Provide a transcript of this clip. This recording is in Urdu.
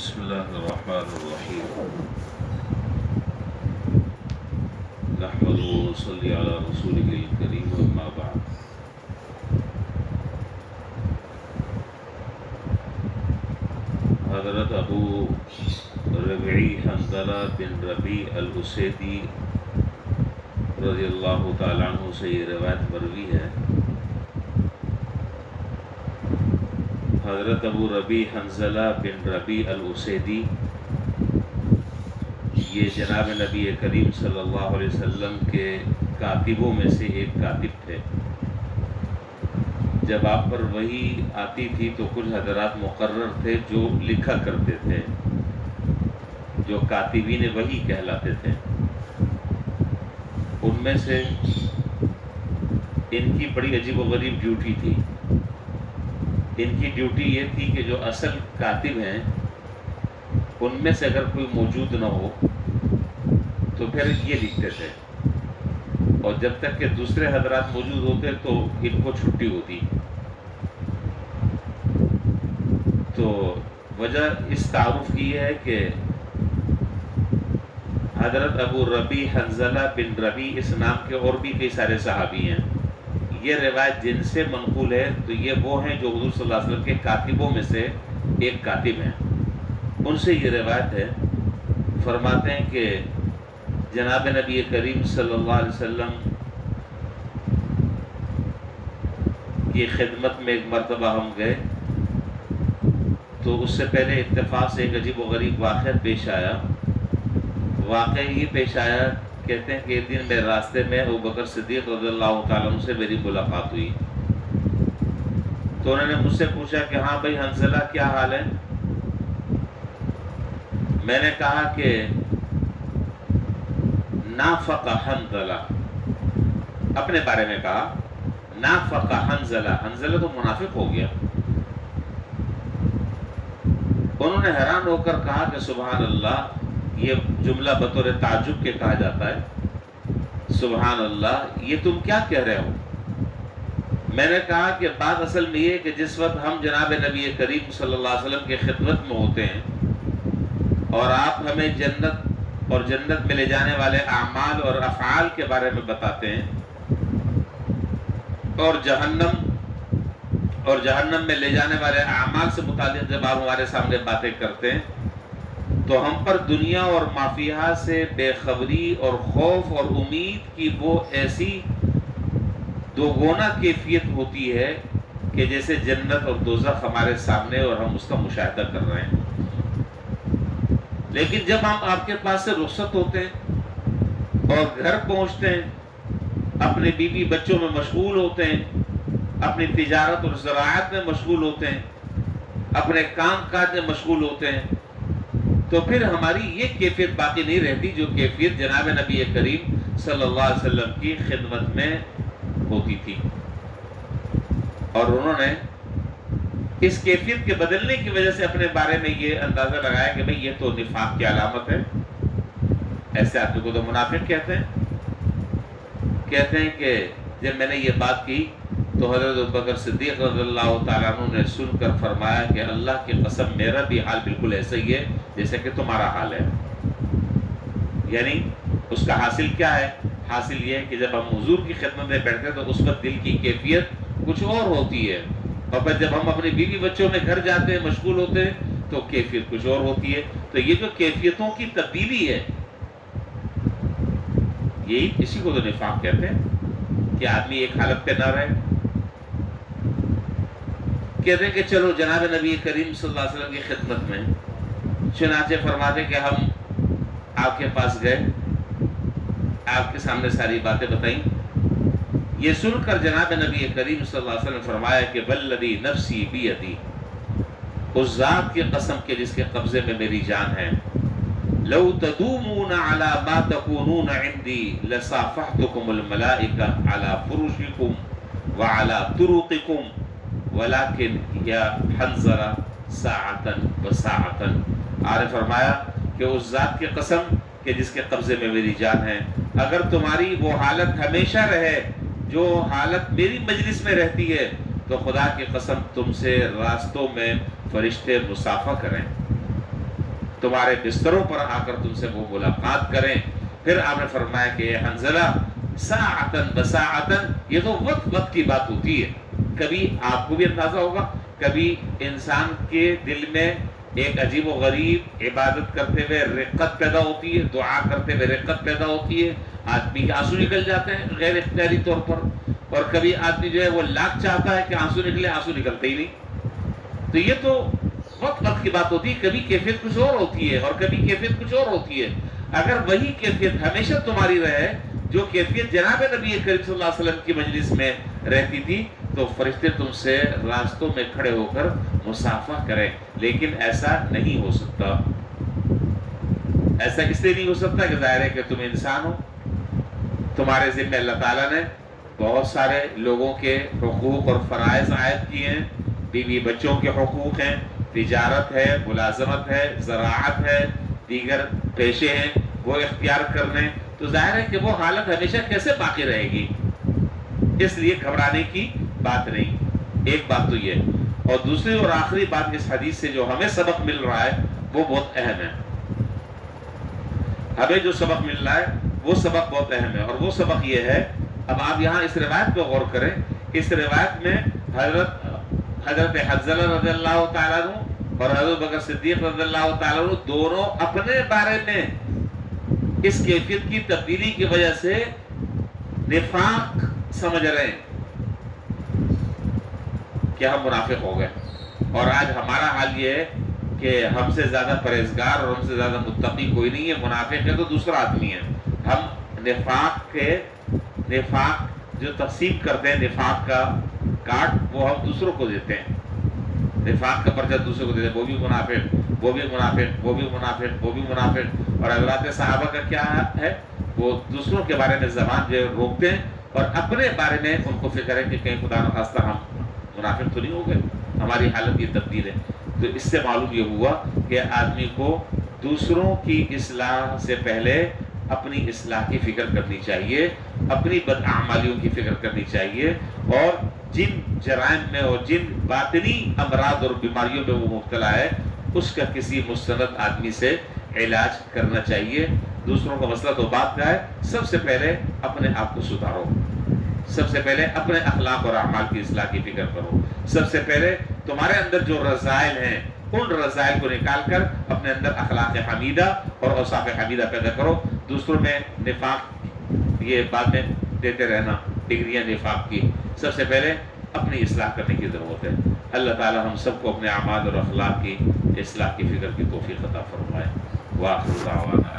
بسم اللہ الرحمن الرحیم نحمده ونصلي على رسوله الكريم اما بعد حضرت ابو ربعی حنظلہ بن ربیع الاسیدی رضی اللہ تعالیٰ عنہ سے یہ روایت مروی ہے۔ حضرت ابو ربیع حنظلہ بن ربیع الاسیدی یہ جناب نبی کریم صلی اللہ علیہ وسلم کے کاتبوں میں سے ایک کاتب تھے۔ جب آپ پر وحی آتی تھی تو کچھ حضرات مقرر تھے جو لکھا کرتے تھے، جو کاتبین وحی کہلاتے تھے۔ ان میں سے ان کی بڑی عجیب و غریب ڈیوٹی تھی۔ ان کی ڈیوٹی یہ تھی کہ جو اصل کاتب ہیں ان میں سے اگر کوئی موجود نہ ہو تو پھر یہ لکھتے تھے، اور جب تک کہ دوسرے حضرات موجود ہوتے تو ان کو چھٹی ہوتی۔ تو وجہ اس تعارف کی ہے کہ حضرت ابو ربیع حنظلہ بن ربیع اس نام کے اور بھی کئی سارے صحابی ہیں۔ یہ روایت جن سے منقول ہے تو یہ وہ ہیں جو حضور صلی اللہ علیہ وسلم کے کاتبوں میں سے ایک کاتب ہیں، ان سے یہ روایت ہے۔ فرماتے ہیں کہ جناب نبی کریم صلی اللہ علیہ وسلم کی خدمت میں ایک مرتبہ ہم گئے تو اس سے پہلے اتفاق سے ایک عجیب و غریب واقعہ پیش آیا۔ واقعہ یہ پیش آیا، کہتے ہیں کہ ایک دن میرے راستے میں ابوبکر صدیق رضی اللہ تعالیٰ عنہ سے میری ملاقات ہوئی، تو انہوں نے مجھ سے پوچھا کہ ہاں بھائی حنظلہ کیا حال ہے؟ میں نے کہا کہ نافق حنظلہ، اپنے بارے میں کہا نافق حنظلہ، حنظلہ تو منافق ہو گیا۔ انہوں نے حیران ہو کر کہا کہ سبحان اللہ، یہ جملہ بطور تعجب کے کہا جاتا ہے، سبحان اللہ یہ تم کیا کہہ رہے ہو؟ میں نے کہا کہ بات اصل میں یہ کہ جس وقت ہم جناب نبی کریم صلی اللہ علیہ وسلم کی خدمت میں ہوتے ہیں اور آپ ہمیں جنت اور جنت میں لے جانے والے اعمال اور افعال کے بارے میں بتاتے ہیں، اور جہنم میں لے جانے والے اعمال سے متعلق جب آپ ہمارے سامنے باتیں کرتے ہیں تو ہم پر دنیا اور مافیہا سے بے خبری اور خوف اور امید کی وہ ایسی دوگنا کیفیت ہوتی ہے کہ جیسے جنت اور دوزخ ہمارے سامنے اور ہم اس کا مشاہدہ کر رہے ہیں۔ لیکن جب ہم آپ کے پاس سے رخصت ہوتے ہیں اور گھر پہنچتے ہیں، اپنے بیوی بچوں میں مشغول ہوتے ہیں، اپنی تجارت اور زراعت میں مشغول ہوتے ہیں، اپنے کام کاج میں مشغول ہوتے ہیں، تو پھر ہماری یہ کیفیت باقی نہیں رہتی جو کیفیت جناب نبی کریم صلی اللہ علیہ وسلم کی خدمت میں ہوتی تھی۔ اور انہوں نے اس کیفیت کے بدلنے کی وجہ سے اپنے بارے میں یہ اندازہ لگایا کہ بھئی یہ تو نفاق کی علامت ہے، ایسے آدمی کو تو منافق کہتے ہیں کہ جب میں نے یہ بات کی تو حضرت ابوبکر صدیق رضی اللہ تعالیٰ عنہ نے سن کر فرمایا کہ اللہ کی قسم میرا بھی حال بالکل ایسا ہی ہے جیسے کہ تمہارا حال ہے۔ یعنی اس کا حاصل کیا ہے؟ حاصل یہ ہے کہ جب ہم حضور کی خدمت میں بیٹھتے ہیں تو اس وقت دل کی کیفیت کچھ اور ہوتی ہے، اور پھر جب ہم اپنی بیوی بچوں میں گھر جاتے ہیں، مشغول ہوتے ہیں، تو کیفیت کچھ اور ہوتی ہے۔ تو یہ جو کیفیتوں کی تبدیلی ہے، یہی اسی کو تو نفاق کہتے ہیں کہ آدمی ایک حالت پہ نہ رہے۔ کہتے ہیں کہ چلو جناب نبی کریم صلی اللہ علیہ وسلم کی خدمت میں، چنانچہ فرماتے کہ ہم آپ کے پاس گئے، آپ کے سامنے ساری باتیں بتائیں۔ یہ سن کر جناب نبی کریم صلی اللہ علیہ وسلم نے فرمایا کہ والذی نفسی بیدی، اس ذات کی قسم کے جس کے قبضے میں میری جان ہے، لو تدومون علی ما تکونون عندی لصافحتکم الملائکہ علی فرشکم وعلی طرقکم ولیکن یا حنظلہ ساعتاً وساعتاً۔ آرے فرمایا کہ اس ذات کی قسم کہ جس کے قبضے میں میری جان ہے، اگر تمہاری وہ حالت ہمیشہ رہے جو حالت میری مجلس میں رہتی ہے تو خدا کی قسم تم سے راستوں میں فرشتے مصافحہ کریں، تمہارے بستروں پر آ کر تم سے وہ ملاقات کریں۔ پھر آپ نے فرمایا کہ اے حنظلہ ساعتن بساعتن، یہ تو وقت کی بات ہوتی ہے، کبھی آپ کو بھی اندازہ ہوگا، کبھی انسان کے دل میں ایک عجیب و غریب عبادت کرتے ہوئے رقت پیدا ہوتی ہے، دعا کرتے ہوئے رقت پیدا ہوتی ہے، آدمی کے آنسو نکل جاتے ہیں غیر اختیاری طور پر، اور کبھی آدمی جو ہے وہ لاکھ چاہتا ہے کہ آنسو نکلے، آنسو نکلتے ہی نہیں۔ تو یہ تو وقت کی بات ہوتی ہے، کبھی کیفیت کچھ اور ہوتی ہے اور کبھی کیفیت کچھ اور ہوتی ہے۔ اگر وہی کیفیت ہمیشہ تمہاری رہے جو کیفیت جناب نبی کریم صلی اللہ علیہ وسلم کی مجلس میں رہتی تھی، تو فرشتے تم سے راستوں میں کھڑے ہو کر مصافحہ کریں، لیکن ایسا نہیں ہو سکتا۔ ایسا اس لیے نہیں ہو سکتا کہ ظاہر ہے کہ تم انسان ہو، تمہارے ذمہ اللہ تعالیٰ نے بہت سارے لوگوں کے حقوق اور فرائض عائد کیے ہیں، بیوی بچوں کے حقوق ہیں، تجارت ہے، ملازمت ہے، زراعت ہے، دیگر پیشے ہیں وہ اختیار کرنے، تو ظاہر ہے کہ وہ حالت ہمیشہ کیسے باقی رہے گی، اس لیے گھبرانے کی بات نہیں۔ ایک بات تو یہ، اور دوسری اور آخری بات اس حدیث سے جو ہمیں سبق مل رہا ہے وہ بہت اہم ہے۔ ہمیں جو سبق مل رہا ہے وہ سبق بہت اہم ہے، اور وہ سبق یہ ہے، اب آپ یہاں اس روایت پہ غور کریں۔ اس روایت میں حضرت حنظلہ رضی اللہ تعالیٰ عنہ اور حضرت بکر صدیق رضی اللہ تعالیٰ عنہ دونوں اپنے بارے میں اس کیفیت کی تبدیلی کی وجہ سے نفاق سمجھ رہے ہیں کہ ہم منافق ہو گئے، اور آج ہمارا حال یہ ہے کہ ہم سے زیادہ پرہیزگار اور ہم سے زیادہ متقی کوئی نہیں ہے، منافق ہے تو دوسرا آدمی ہے۔ ہم نفاق جو تقسیم کرتے ہیں، نفاق کا کارڈ وہ ہم دوسروں کو دیتے ہیں، نفاق کا پرچہ دوسروں کو دیتے ہیں، وہ بھی منافق، وہ بھی منافق، وہ بھی منافق، وہ بھی منافق۔ اور حضرات صحابہ کا کیا ہے، وہ دوسروں کے بارے میں زبان جو روکتے ہیں اور اپنے بارے میں ان کو فکر ہے کہ کہیں خدا نخواستہ ہم منافق تو نہیں ہو گئے، ہماری حالت یہ تبدیل ہے۔ تو اس سے معلوم یہ ہوا کہ آدمی کو دوسروں کی اصلاح سے پہلے اپنی اصلاح کی فکر کرنی چاہیے، اپنی بدعمالیوں کی فکر کرنی چاہیے، اور جن جرائم میں اور جن باطنی امراض اور بیماریوں میں وہ مبتلا ہے اس کا کسی مستند آدمی سے علاج کرنا چاہیے۔ دوسروں کا مسئلہ تو بات کا ہے، سب سے پہلے اپنے آپ کو سدھارو، سب سے پہلے اپنے اخلاق اور اعمال کی اصلاح کی فکر کرو، سب سے پہلے تمہارے اندر جو رذائل ہیں ان رذائل کو نکال کر اپنے اندر اخلاق حمیدہ اور اوصاف حمیدہ پیدا کرو۔ دوسروں میں نفاق یہ باتیں دیتے رہنا، ڈگریاں نفاق کی، سب سے پہلے اپنی اصلاح کرنے کی ضرورت ہے۔ اللہ تعالی ہم سب کو اپنے اعمال اور اخلاق کی اصلاح کی فکر کی توفیق عطا فرمائے۔ وآخر دعوانا